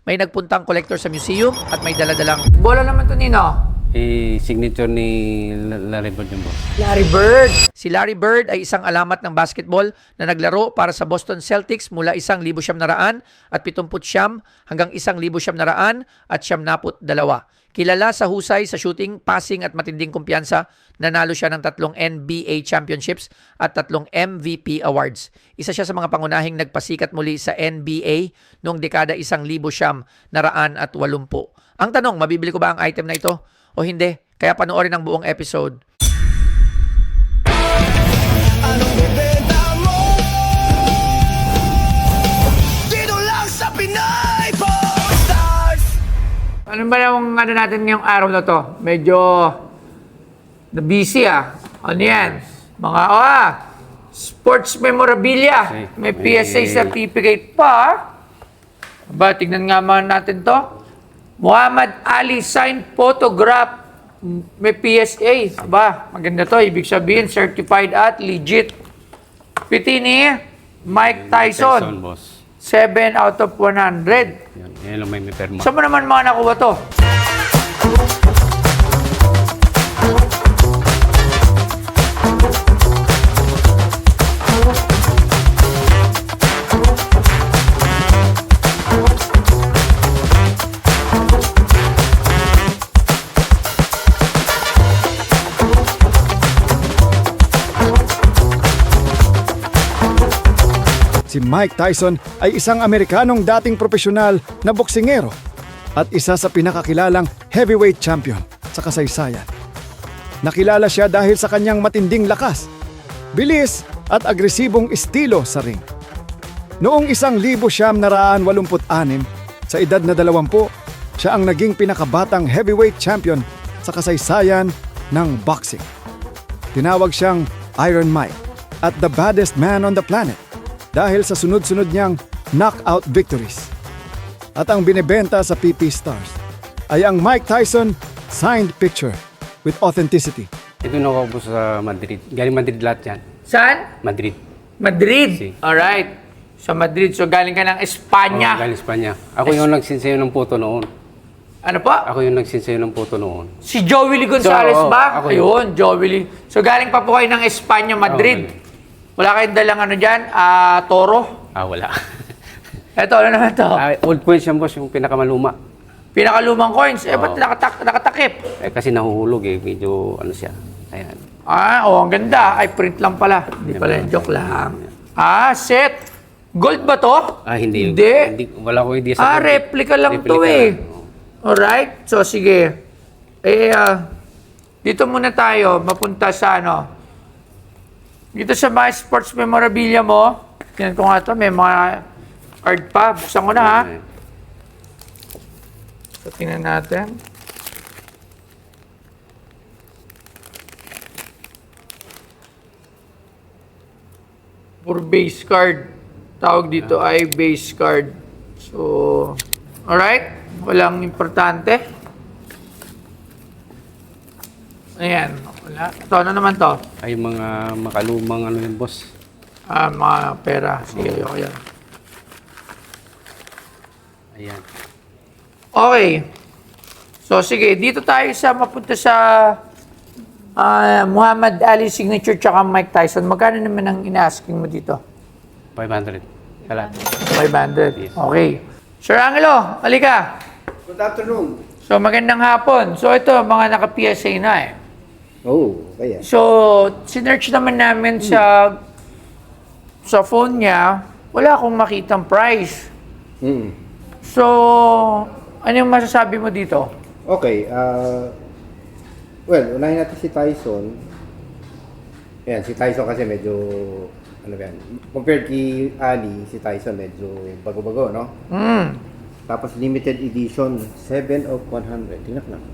May nagpuntang collector sa museum at may daladalang bola naman to, Nino. Signature ni Larry Bird yung boss. Larry Bird. Si Larry Bird ay isang alamat ng basketball na naglaro para sa Boston Celtics mula 1,900 at 79 hanggang 1,900 at 72. Kilala sa husay sa shooting, passing at matinding kumpiyansa, nanalo siya ng 3 NBA championships at 3 MVP awards. Isa siya sa mga pangunahing nagpasikat muli sa NBA noong dekada 1980. Ang tanong, mabibili ko ba ang item na ito o hindi? Kaya panoorin ang buong episode. Anong ibenta mo? Dito lang sa Pinay Stars. Ano ba yung natin ngayong araw na to? Medyo na-busy Ano yan? Mga sports memorabilia. May PSA certificate pa. Aba, tignan nga natin to. Muhammad Ali signed photograph. May PSA. Aba, maganda to. Ibig sabihin, certified at legit. Piti ni Mike Tyson. Boss. 7 out of 100. Yan lang may perma. Saan mo naman mga nakuha to? Si Mike Tyson ay isang Amerikanong dating profesional na boksingero at isa sa pinakakilalang heavyweight champion sa kasaysayan. Nakilala siya dahil sa kanyang matinding lakas, bilis at agresibong estilo sa ring. Noong 1986, sa edad na 20, siya ang naging pinakabatang heavyweight champion sa kasaysayan ng boxing. Tinawag siyang Iron Mike at the baddest man on the planet dahil sa sunod-sunod niyang knockout victories. At ang binebenta sa PP Stars ay ang Mike Tyson signed picture with authenticity. Ito nakuha po sa Madrid. Galing Madrid lahat yan. Saan? Madrid. Madrid. Si. Alright. Sa Madrid. So, galing ka ng Espanya. Galing Espanya. Ako yung nagsinsayo ng photo noon. Ano pa? Ako yung nagsinsayo ng photo noon. Si Joey Lee Gonzalez So, ba? ako Ayun, Joey Lee. So, galing pa po kayo ng Espanya, Madrid. Wala kayong dalang ano dyan? Toro? Wala. Eto, ano naman to? Old coins yan, boss, yung pinakamaluma. Pinakalumang coins. Ba't nakatakip? Kasi nahuhulog medyo ano siya. Ayan. Ang ganda. Ay, print lang pala. Hindi pala yung joke lang. Set. Gold ba to? Hindi. Wala ko idea sa gold. Replica lang to Replica eh. lang. Alright. So, sige. Dito muna tayo. Mapunta sa dito sa mga sports memorabilia mo. Tingnan ko nga to. May mga card pa. Buksan ko na ha. Okay. So, tingnan natin. For base card. Tawag dito ay base card. So, alright. Walang importante. Ayan. Wala. Ito, ano naman to? Ay mga makalumang ano yung boss. Mga pera. Sige, ayoko yan. Ayan. Okay. So, sige. Dito tayo sa mapunta sa Muhammad Ali signature tsaka Mike Tyson. Magkano naman ang ina-asking mo dito? 500. Kalat. 500. Yes. Okay. Sir Angelo, halika. Good afternoon. So, magandang hapon. So, ito, mga naka-PSA na eh. Kaya. So, sinearch naman namin sa phone niya, wala akong makitang price. So, ano yung masasabi mo dito? Okay, well, unahin natin si Tyson. Ayan, si Tyson kasi medyo, ano ba yan, compared kay Ali, si Tyson medyo bago-bago, no? Tapos limited edition, 7 of 100. Tingnan ko lang.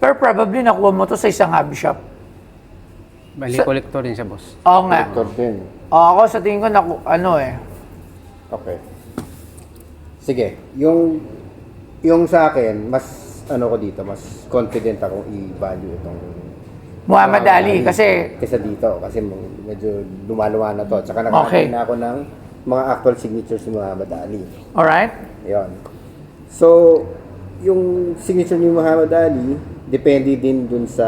Pero probably nakuha mo to sa isang hobby shop. Bali, collector din siya, boss. Oo nga. Collector din. Ako sa tingin ko, Okay. Sige, yung sa akin, mas ano ko dito, mas confident ako i-value itong Muhammad Ali kasi kaysa dito kasi medyo lumaluwa na to. Tsaka nakakain na ako ng mga actual signatures ni Muhammad Ali. alright? Ayun. So, yung signature ni Muhammad Ali, depende din dun sa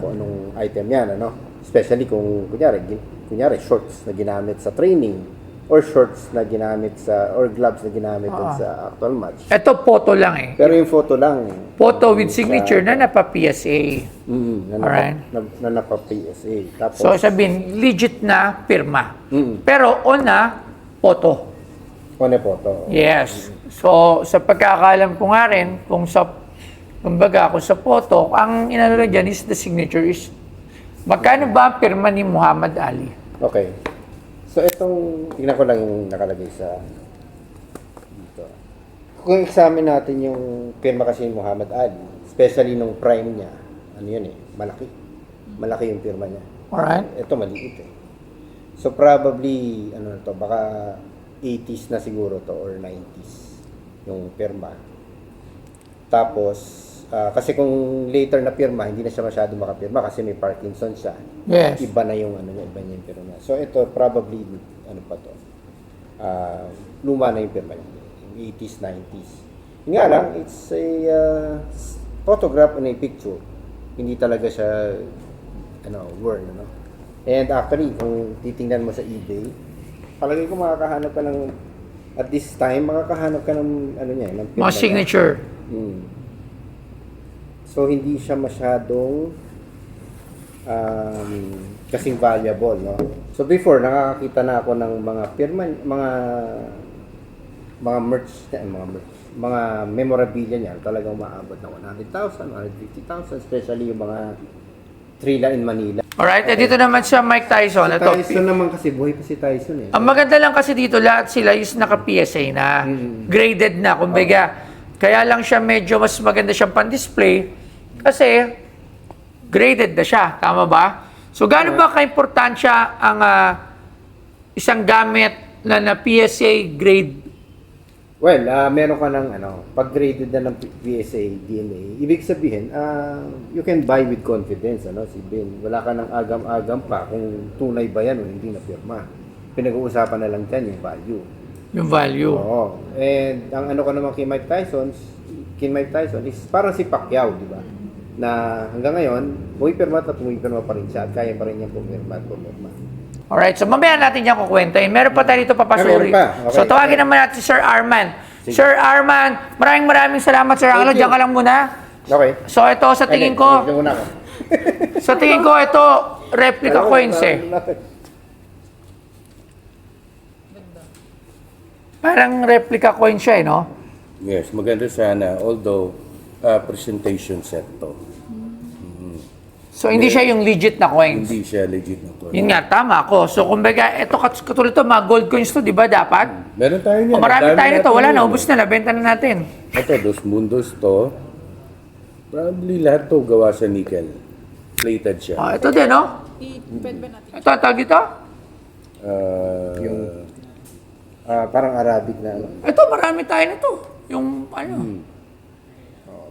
kung anong item yan, ano? Especially kung, kunyari shorts na ginamit sa training, or shorts na ginamit sa, or gloves na ginamit dun sa actual match. Ito photo lang eh. Pero yung photo lang. Photo with signature na napa-PSA. Alright. Na napa-PSA. Tapos, So sabihin, legit na pirma. Mm. Pero on na, photo. on a photo. Yes. So sa pagkakaalam ko nga rin, kung sa photo, ang inalagay dyan is the signature is, magkano ba ang pirma ni Muhammad Ali? Okay. So, tingnan ko lang yung nakalagay sa dito. Kung examine natin yung pirma kasi ni Muhammad Ali, especially nung prime niya, ano yun malaki. Malaki yung pirma niya. Alright. Ito, maliit So, probably, baka 80s na siguro to or 90s yung pirma. Tapos, kasi kung later na pirma, hindi na siya masyado makapirma kasi may Parkinson siya. Yes. Iba na yung iba niya yung pirma. So ito probably luma na yung pirma niya. Yung 80s, 90s. Yung nga lang, it's a photograph and a picture. Hindi talaga siya word, And actually, kung titingnan mo sa eBay, palagi ko makakahanap ka ng at this time, makakahanap ka ng ng pirma Mga signature. niya. So, hindi siya masyadong kasing valuable, no? So, before, nakakakita na ako ng mga pirma, mga merch, mga memorabilia niya, talagang maabot ng 100,000, 150,000, especially yung mga Trilla in Manila. Alright, dito naman sa Mike Tyson. Si Ito, Tyson naman kasi, buhay pa si Tyson ang maganda lang kasi dito, lahat sila is naka-PSA na, graded na, kumbaga, kaya lang siya medyo mas maganda siyang pan-display kasi graded na siya, tama ba? So, gaano ba ka-importansya ang isang gamit na PSA grade? Well, meron ka ng pag graded na ng PSA DNA, ibig sabihin, you can buy with confidence, si Ben. Wala ka ng agam-agam pa kung tunay ba yan o hindi na pirma. Pinag-uusapan na lang dyan yung value. Yung value. Oo. And ang ko naman kay Mike Tyson is parang si Pacquiao, di ba? Na hanggang ngayon, pumipirma at pumipirma pa rin siya at kaya pa rin niya pumipirma. Alright, so mamaya natin yan kukwentahin. Meron pa tayo dito papasuri. Meron pa. Okay. So tawagin naman natin si Sir Arman. Sige. Sir Arman, maraming salamat Sir Angelo. you. Diyan ka lang muna. Okay. So ito sa tingin ko, Diyan muna ako. sa tingin ko ito replica coins eh. Parang replica coin siya eh, no? Yes, maganda sana. Although, presentation set to. So hindi siya yung legit na coins. Hindi siya legit na to. Yun nga, tama ako. So kumbaga, ito katulad to, mga gold coins to, di ba dapat? Meron tayo niyan. O marami Dami tayo nito, natin wala yun. na, ubus na, nabenta na natin. Ito, Dos Mundos to. Probably lahat to gawa sa nickel. Plated siya. Ito din, no? Ito, tawag ito? Parang Arabic na Ito, marami tayo nito. Yung ano.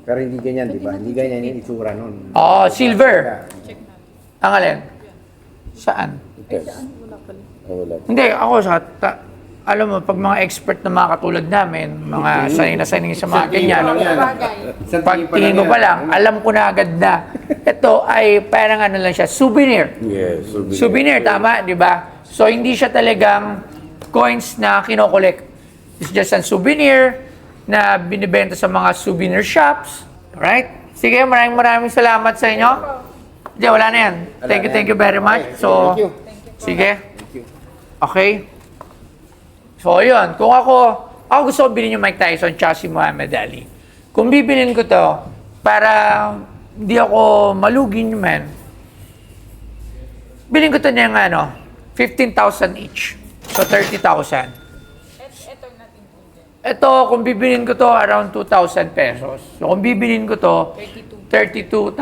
Pero hindi ganyan, di ba? Hindi ganyan yung itsura nun. Oh, silver. Ang alin? Saan? Okay. Wala. Hindi, ako alam mo, pag mga expert na mga katulad namin, mga sanay na sanay sa mga ganyan, pag tingin mo pa lang, alam ko na agad na, ito ay parang ano lang siya, souvenir. Yes. Souvenir, tama, di ba? So, hindi siya talagang coins na kinokolek. It's just a souvenir na binibenta sa mga souvenir shops. Alright? Sige, maraming salamat sa inyo. Hindi, wala na yan. Thank you very much. So, Thank you. sige. Okay. So, yun. Kung ako gusto ko bilhin yung Mike Tyson tsaka si Muhammad Ali. Kung bibilin ko to, para hindi ako malugi naman, bilhin ko to ng 15,000 each. So, 30,000. Ito, kung bibilin ko to, around 2,000 pesos. So, kung bibilin ko to, 32,000.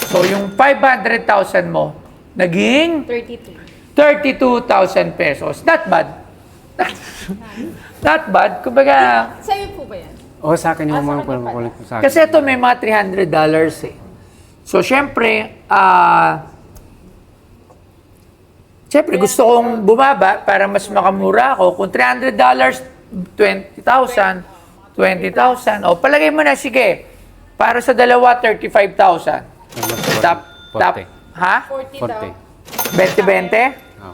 So, yung 500,000 mo, naging 32,000 pesos. Not bad. Not bad. Kumbaga, Sa'yo po ba yan? O sa akin yung mga kulit ko sa akin. kasi ito may mga $300 eh. So, syempre, gusto kong bumaba para mas makamura ako. Kung $300, 20,000, 20,000. O, palagay mo na, sige. Para sa dalawa, 35,000. Top, 40. ha? 40 daw. 20-20? Oh,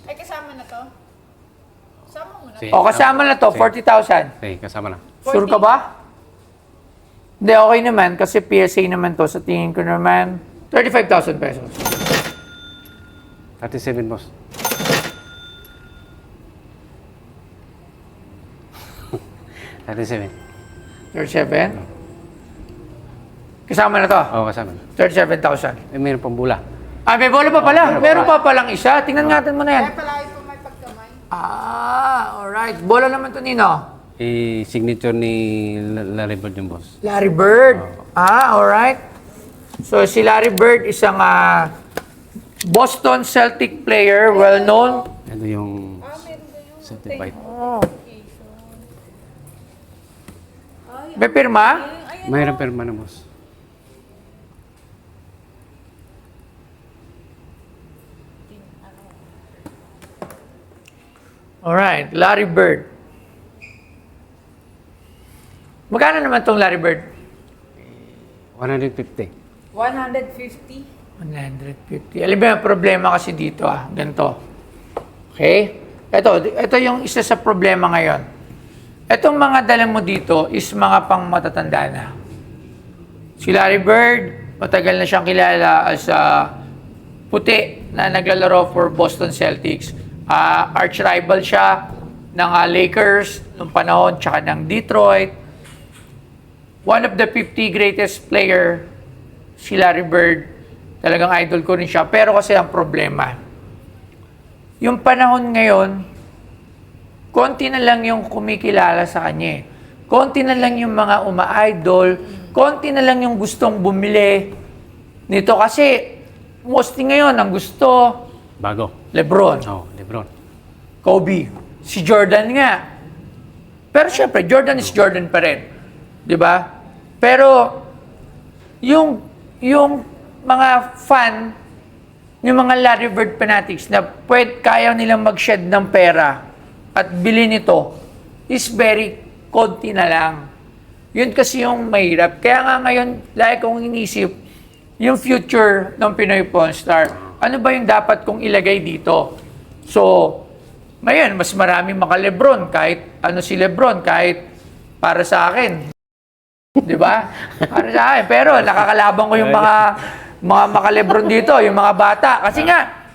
Ay, kasama na to? Kasama mo na. sige. O, kasama na to, 40,000. Okay, kasama na. Sure ka ba? Hindi, okay naman. Kasi PSA naman to. Sa tingin ko naman, 35,000 pesos. 37, boss. $37. 37? Kasama na to. Oo, kasama na. 37,000. Mayroon pang bula. Ah, may bola pa pala. Meron pa palang isa. Tingnan natin mo na yan. Ay, palagi po may pagkamay. Alright. Bola naman to, Nino. Signature ni Larry Bird yung boss. Larry Bird. Alright. So, si Larry Bird, isang Boston Celtic player, well-known. Ano yung certified? May pirma? Mayroon pirma na, boss. Alright. Larry Bird. Magkano naman tong Larry Bird? 150. 150. 150. Alam mo yung problema kasi dito ganito. Okay? Ito yung isa sa problema ngayon. Itong mga dala mo dito is mga pang matatanda na. Si Larry Bird, matagal na siyang kilala as puti na naglalaro for Boston Celtics. Arch rival siya ng Lakers noong panahon, tsaka ng Detroit. One of the 50 greatest player, si Larry Bird. Talagang idol ko rin siya. Pero kasi ang problema, yung panahon ngayon, konti na lang yung kumikilala sa kanya. Konti na lang yung mga uma-idol. Konti na lang yung gustong bumili nito. Kasi, mostly ngayon, ang gusto, Bago. LeBron, Oh, Lebron. Kobe, si Jordan nga. Pero syempre, Jordan is Jordan pa rin. Di ba? Pero, yung mga fan, yung mga Larry Bird fanatics na kaya nilang mag-shed ng pera at bili nito is very konti na lang. Yun kasi yung mahirap. Kaya nga ngayon, lagi kong inisip, yung future ng Pinoy Pawn Star, ano ba yung dapat kong ilagay dito? So, ngayon, mas maraming mga Lebron, kahit ano si Lebron, kahit para sa akin. Di ba? Para sa akin. Pero nakakalaban ko yung mga maka-Lebron dito, yung mga bata. Kasi nga,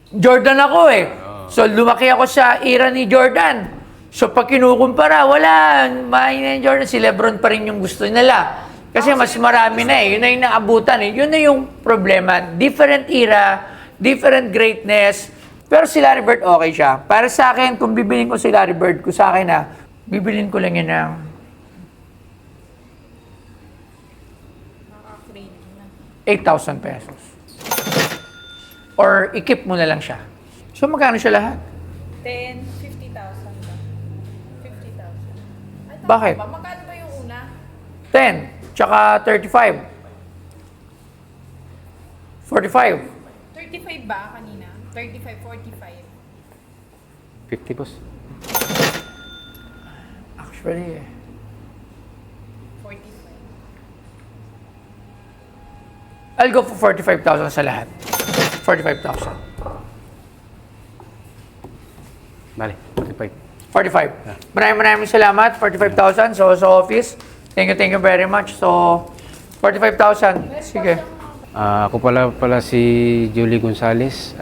Jordan ako eh. So, lumaki ako sa era ni Jordan. So, pag kinukumpara, wala. Mahina yung Jordan. Si Lebron pa rin yung gusto nila. Kasi mas marami na eh. Yun na yung naabutan eh. Yun na yung problema. Different era, different greatness. Pero si Larry Bird, okay siya. Para sa akin, kung bibilin ko si Larry Bird, kung sa akin bibilin ko lang yun ng ₱8,000 pesos. Or i-keep mo na lang siya. So, magkano siya lahat? 10, 50,000 ba? 50,000. Ay, tama Bakit? ba? Magkano ba yung una? 10, tsaka 35. 45. 35 ba kanina? 35, 45. 50, boss. Actually, 45. I'll go for 45,000 sa lahat. 45,000. Bale, 45. 45. Maraming salamat. 45,000. So, sa office, thank you very much. So, 45,000. Sige. Ako pala si Julie Gonzales.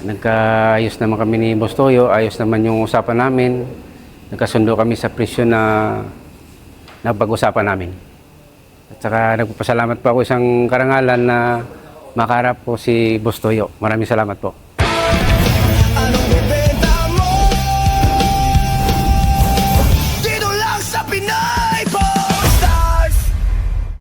Nagkaayos naman kami ni Boss Toyo. Ayos naman yung usapan namin. Nagkasundo kami sa presyo na napag-usapan namin. At saka nagpapasalamat po ako isang karangalan na makarap po si Boss Toyo. Maraming salamat po.